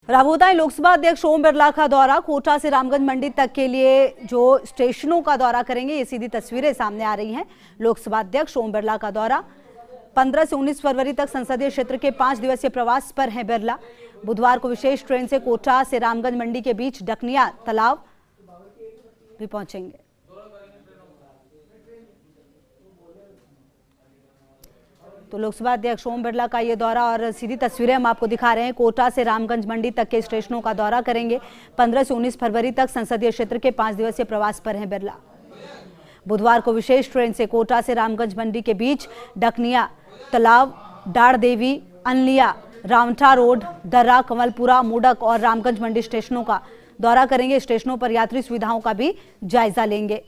राबोताई लोकसभा अध्यक्ष ओम बिरला का दौरा, कोटा से रामगंज मंडी तक के लिए जो स्टेशनों का दौरा करेंगे, ये सीधी तस्वीरें सामने आ रही हैं। लोकसभा अध्यक्ष ओम बिरला का दौरा 15 से 19 फरवरी तक संसदीय क्षेत्र के 5 दिवसीय प्रवास पर हैं बिरला। बुधवार को विशेष ट्रेन से कोटा से रामगंज मंडी के बीच डकनिया तालाब भी पहुंचेंगे। तो लोकसभा अध्यक्ष ओम बिरला का ये दौरा और सीधी तस्वीरें हम आपको दिखा रहे हैं। कोटा से रामगंज मंडी तक के स्टेशनों का दौरा करेंगे। 15 से 19 फरवरी तक संसदीय क्षेत्र के 5 दिवसीय प्रवास पर हैं बिरला। बुधवार को विशेष ट्रेन से कोटा से रामगंज मंडी के बीच डकनिया तालाब, डाड़ देवी, अनलिया, रामठा रोड, दर्रा, कमलपुरा, मुडक और रामगंज मंडी स्टेशनों का दौरा करेंगे। स्टेशनों पर यात्री सुविधाओं का भी जायजा लेंगे।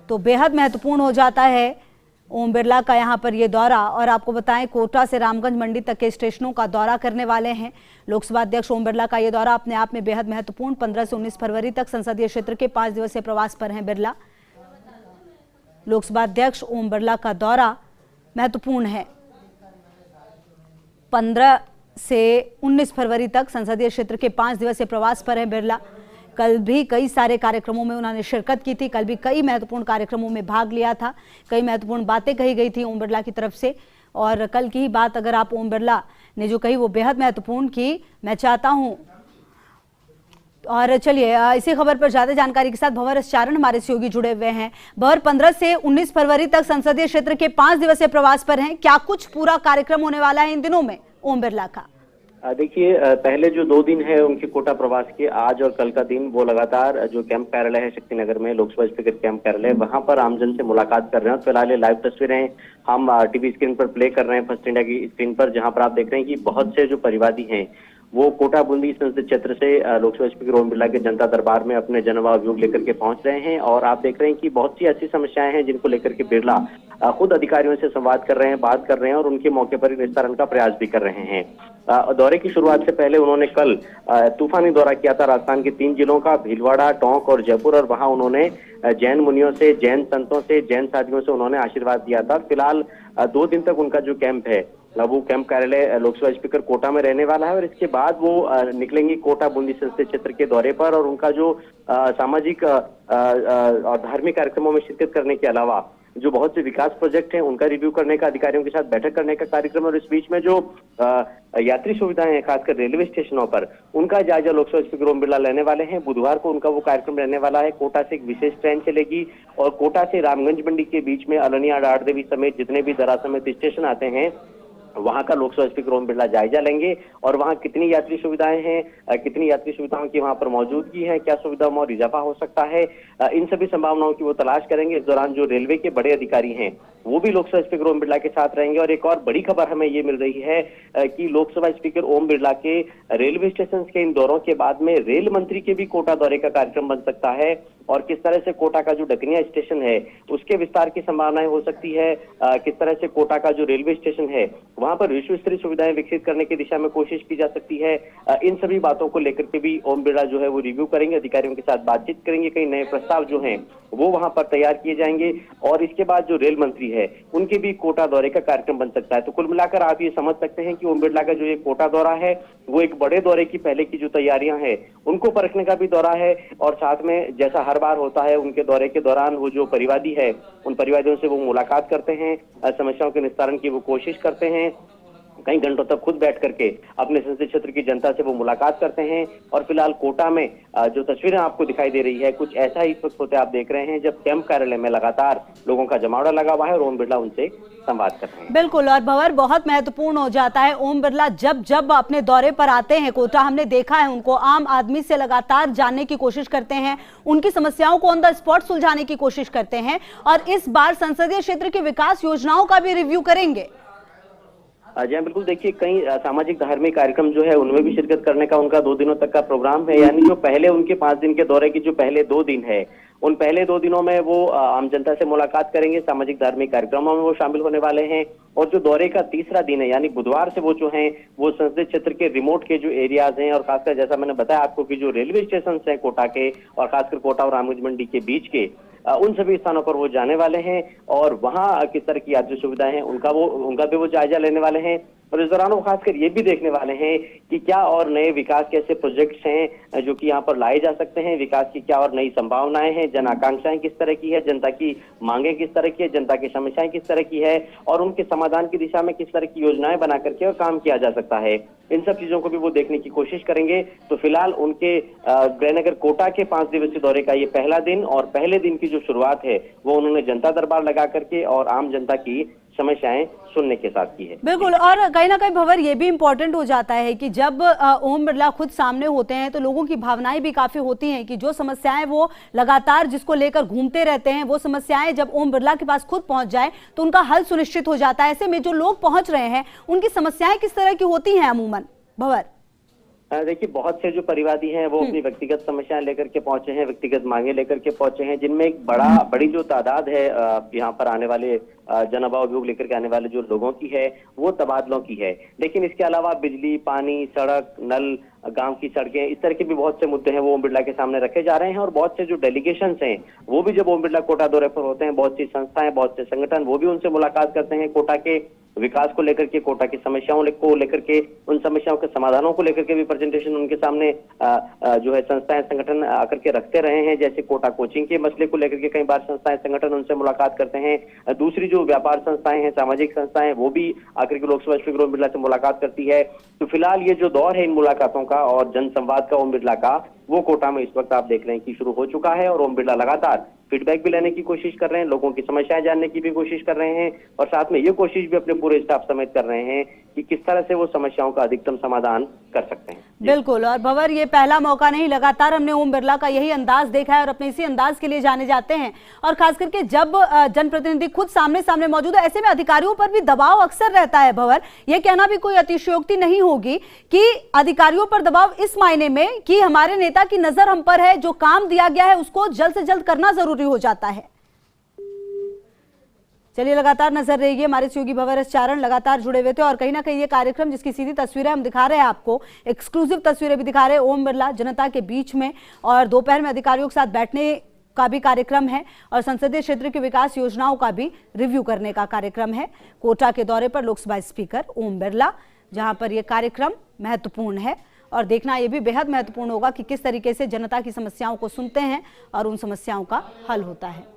तो बेहद महत्वपूर्ण हो जाता है ओम बिरला का यहाँ पर ये दौरा। और आपको बताएं, कोटा से रामगंज मंडी तक के स्टेशनों का दौरा करने वाले हैं लोकसभा अध्यक्ष ओम बिरला का ये दौरा अपने आप में बेहद महत्वपूर्ण। 15 से 19 फरवरी तक संसदीय क्षेत्र के 5 दिवसीय प्रवास पर हैं बिरला। लोकसभा अध्यक्ष ओम बिरला का दौरा महत्वपूर्ण है। 15 से 19 फरवरी तक संसदीय क्षेत्र के 5 दिवसीय प्रवास पर हैं बिरला। कल भी कई सारे कार्यक्रमों में उन्होंने शिरकत की थी। कल भी कई महत्वपूर्ण कार्यक्रमों में भाग लिया था। कई महत्वपूर्ण बातें कही गई थी ओम बिरला की तरफ से। और कल की ही बात अगर आप ओम बिरला ने जो कही वो बेहद महत्वपूर्ण की, मैं चाहता हूं। और चलिए इसी खबर पर ज्यादा जानकारी के साथ भंवर चारण हमारे सहयोगी जुड़े हुए हैं। भंवर, 15 से 19 फरवरी तक संसदीय क्षेत्र के 5 दिवसीय प्रवास पर हैं। क्या कुछ पूरा कार्यक्रम होने वाला है इन दिनों में ओम बिरला का? देखिए, पहले जो 2 दिन है उनके कोटा प्रवास के, आज और कल का दिन, वो लगातार जो कैंप कार्यालय है शक्तिनगर में, लोकसभा स्पीकर कैंप कार्यालय, वहां पर आमजन से मुलाकात कर रहे हैं। फिलहाल ये लाइव तस्वीरें हम टीवी स्क्रीन पर प्ले कर रहे हैं, फर्स्ट इंडिया की स्क्रीन पर, जहां पर आप देख रहे हैं कि बहुत से जो परिवादी हैं वो कोटा बूंदी संसदीय क्षेत्र से लोकसभा स्पीकर ओम बिरला के जनता दरबार में अपने जन अभियोग लेकर के पहुंच रहे हैं। और आप देख रहे हैं कि बहुत सी ऐसी समस्याएं हैं जिनको लेकर के बिरला खुद अधिकारियों से संवाद कर रहे हैं, बात कर रहे हैं और उनके मौके पर निस्तारण का प्रयास भी कर रहे हैं। दौरे की शुरुआत से पहले उन्होंने कल तूफानी दौरा किया था राजस्थान के 3 जिलों का, भीलवाड़ा, टोंक और जयपुर, और वहां उन्होंने जैन मुनियों से, जैन संतों से, जैन साधियों से उन्होंने आशीर्वाद दिया था। फिलहाल 2 दिन तक उनका जो कैंप है वो कैंप कार्यालय लोकसभा स्पीकर कोटा में रहने वाला है। और इसके बाद वो निकलेंगे कोटा बूंदी संसदीय क्षेत्र के दौरे पर, और उनका जो सामाजिक और धार्मिक कार्यक्रमों में शिरकत करने के अलावा जो बहुत से विकास प्रोजेक्ट हैं उनका रिव्यू करने का, अधिकारियों के साथ बैठक करने का कार्यक्रम। और इस बीच में जो यात्री सुविधाएं हैं खासकर रेलवे स्टेशनों पर, उनका जायजा लोकसभा स्पीकर ओम बिरला लेने वाले हैं। बुधवार को उनका वो कार्यक्रम रहने वाला है। कोटा से एक विशेष ट्रेन चलेगी और कोटा से रामगंज मंडी के बीच में अलनिया, डाड़ देवी समेत जितने भी दर्रा समेत स्टेशन आते हैं वहां का लोकसभा स्पीकर ओम बिरला जायजा लेंगे। और वहां कितनी यात्री सुविधाएं हैं, कितनी यात्री सुविधाओं की वहां पर मौजूदगी है, क्या सुविधाओं में और इजाफा हो सकता है, इन सभी संभावनाओं की वो तलाश करेंगे। इस दौरान जो रेलवे के बड़े अधिकारी हैं वो भी लोकसभा स्पीकर ओम बिरला के साथ रहेंगे। और एक और बड़ी खबर हमें ये मिल रही है कि लोकसभा स्पीकर ओम बिरला के रेलवे स्टेशन के इन दौरों के बाद में रेल मंत्री के भी कोटा दौरे का कार्यक्रम बन सकता है। और किस तरह से कोटा का जो डकनिया स्टेशन है उसके विस्तार की संभावनाएं हो सकती है, किस तरह से कोटा का जो रेलवे स्टेशन है वहां पर विश्व स्तरीय सुविधाएं विकसित करने की दिशा में कोशिश की जा सकती है, इन सभी बातों को लेकर के भी ओम बिरला जो है वो रिव्यू करेंगे, अधिकारियों के साथ बातचीत करेंगे। कई नए प्रस्ताव जो हैं वो वहां पर तैयार किए जाएंगे। और इसके बाद जो रेल मंत्री है उनके भी कोटा दौरे का कार्यक्रम बन सकता है। तो कुल मिलाकर आप ये समझ सकते हैं कि ओम बिरला का जो ये कोटा दौरा है वो एक बड़े दौरे की पहले की जो तैयारियां हैं उनको परखने का भी दौरा है। और साथ में जैसा हर बार होता है उनके दौरे के दौरान वो जो परिवादी है उन परिवादियों से वो मुलाकात करते हैं, समस्याओं के निस्तारण की वो कोशिश करते हैं, कई घंटों तक खुद बैठ करके अपने संसदीय क्षेत्र की जनता से वो मुलाकात करते हैं। और फिलहाल कोटा में जो तस्वीरें आपको दिखाई दे रही है कुछ ऐसा ही इस वक्त होते आप देख रहे हैं जब कैंप कार्यालय में लगातार लोगों का जमावड़ा लगा हुआ है और ओम बिरला उनसे संवाद कर रहे हैं। बिल्कुल, और भंवर बहुत महत्वपूर्ण हो जाता है। ओम बिरला जब जब अपने दौरे पर आते हैं कोटा, हमने देखा है उनको आम आदमी से लगातार जानने की कोशिश करते हैं, उनकी समस्याओं को ऑन द स्पॉट सुलझाने की कोशिश करते हैं। और इस बार संसदीय क्षेत्र की विकास योजनाओं का भी रिव्यू करेंगे। जी हाँ, बिल्कुल। देखिए, कई सामाजिक धार्मिक कार्यक्रम जो है उनमें भी शिरकत करने का उनका 2 दिनों तक का प्रोग्राम है। यानी जो पहले उनके 5 दिन के दौरे की जो पहले 2 दिन है उन पहले 2 दिनों में वो आम जनता से मुलाकात करेंगे, सामाजिक धार्मिक कार्यक्रमों में वो शामिल होने वाले हैं। और जो दौरे का तीसरा दिन है यानी बुधवार से वो जो हैं वो संसदीय क्षेत्र के रिमोट के जो एरियाज हैं और खासकर जैसा मैंने बताया आपको कि जो रेलवे स्टेशन हैं कोटा के और खासकर कोटा और रामगंज मंडी के बीच के, उन सभी स्थानों पर वो जाने वाले हैं और वहां किस तरह की यात्री सुविधाएं हैं उनका भी वो जायजा लेने वाले हैं। और इस दौरान वो खासकर ये भी देखने वाले हैं कि क्या और नए विकास के ऐसे प्रोजेक्ट्स हैं जो कि यहाँ पर लाए जा सकते हैं, विकास की क्या और नई संभावनाएं हैं, जन आकांक्षाएं किस तरह की है, जनता की मांगे किस तरह की है, जनता की समस्याएं किस तरह की है और उनके समाधान की दिशा में किस तरह की योजनाएं बना करके और काम किया जा सकता है। इन सब चीजों को भी वो देखने की कोशिश करेंगे। तो फिलहाल उनके गृहनगर कोटा के 5 दिवसीय दौरे का ये पहला दिन और पहले दिन की जो शुरुआत है वो उन्होंने जनता दरबार लगा करके और आम जनता की समस्याएं सुनने के साथ की है। बिल्कुल, और कहीं ना कहीं भंवर ये भी इम्पोर्टेंट हो जाता है कि जब ओम बिरला खुद सामने होते हैं तो लोगों की भावनाएं भी काफी होती हैं कि जो समस्याएं वो लगातार जिसको लेकर घूमते रहते हैं, वो समस्याएं जब ओम बिरला के पास खुद पहुंच जाए तो उनका हल सुनिश्चित हो जाता है। ऐसे में जो लोग पहुंच रहे हैं उनकी समस्याएं किस तरह की होती हैं अमूमन भंवर? देखिए, बहुत से जो परिवादी हैं वो अपनी व्यक्तिगत समस्याएं लेकर के पहुंचे हैं, व्यक्तिगत मांगे लेकर के पहुंचे हैं, जिनमें एक बड़ी जो तादाद है यहाँ पर आने वाले जन अभियोग लेकर के आने वाले जो लोगों की है वो तबादलों की है। लेकिन इसके अलावा बिजली, पानी, सड़क, नल, गांव की सड़कें, इस तरह के भी बहुत से मुद्दे हैं वो ओम बिरला के सामने रखे जा रहे हैं। और बहुत से जो डेलीगेशंस हैं वो भी जब ओम बिरला कोटा दौरे पर होते हैं, बहुत सी संस्थाएं, बहुत से संगठन वो भी उनसे मुलाकात करते हैं, कोटा के विकास को लेकर के, कोटा की समस्याओं को लेकर के, उन समस्याओं के समाधानों को लेकर के भी प्रेजेंटेशन उनके सामने जो है संस्थाएं, संगठन आकर के रखते रहे हैं। जैसे कोटा कोचिंग के मसले को लेकर के कई बार संस्थाएं, संगठन उनसे मुलाकात करते हैं। दूसरी जो व्यापार संस्थाएं हैं, सामाजिक संस्थाएं, वो भी आकर के लोकसभा स्पीकर ओम बिरला से मुलाकात करती है। तो फिलहाल ये जो दौर है इन मुलाकातों का और जनसंवाद का ओम बिरला का, वो कोटा में इस वक्त आप देख रहे हैं कि शुरू हो चुका है और ओम बिरला लगातार फीडबैक भी लेने की कोशिश कर रहे हैं, लोगों की समस्याएं जानने की भी कोशिश कर रहे हैं और साथ में ये कोशिश भी अपने पूरे स्टाफ समेत कर रहे हैं कि किस तरह से वो समस्याओं का अधिकतम समाधान कर सकते हैं। बिल्कुल, और भंवर ये पहला मौका नहीं, लगातार हमने ओम बिरला का यही अंदाज देखा है और अपने इसी अंदाज के लिए जाने जाते हैं। और खास करके जब जनप्रतिनिधि खुद सामने सामने मौजूद है, ऐसे में अधिकारियों पर भी दबाव अक्सर रहता है। भंवर, ये कहना भी कोई अतिशयोक्ति नहीं होगी कि अधिकारियों पर दबाव इस मायने में कि हमारे नेता की नजर हम पर है, जो काम दिया गया है उसको जल्द से जल्द करना जरूरी हो जाता है। चलिए, लगातार नजर रहेगी, हमारे सहयोगी भंवर एस चारण लगातार जुड़े हुए थे और कहीं ना कहीं ये कार्यक्रम जिसकी सीधी तस्वीरें हम दिखा रहे हैं आपको, एक्सक्लूसिव तस्वीरें भी दिखा रहे हैं ओम बिरला जनता के बीच में, और दोपहर में अधिकारियों के साथ बैठने का भी कार्यक्रम है और संसदीय क्षेत्र की विकास योजनाओं का भी रिव्यू करने का कार्यक्रम है। कोटा के दौरे पर लोकसभा स्पीकर ओम बिरला, जहां पर यह कार्यक्रम महत्वपूर्ण है और देखना यह भी बेहद महत्वपूर्ण होगा कि किस तरीके से जनता की समस्याओं को सुनते हैं और उन समस्याओं का हल होता है।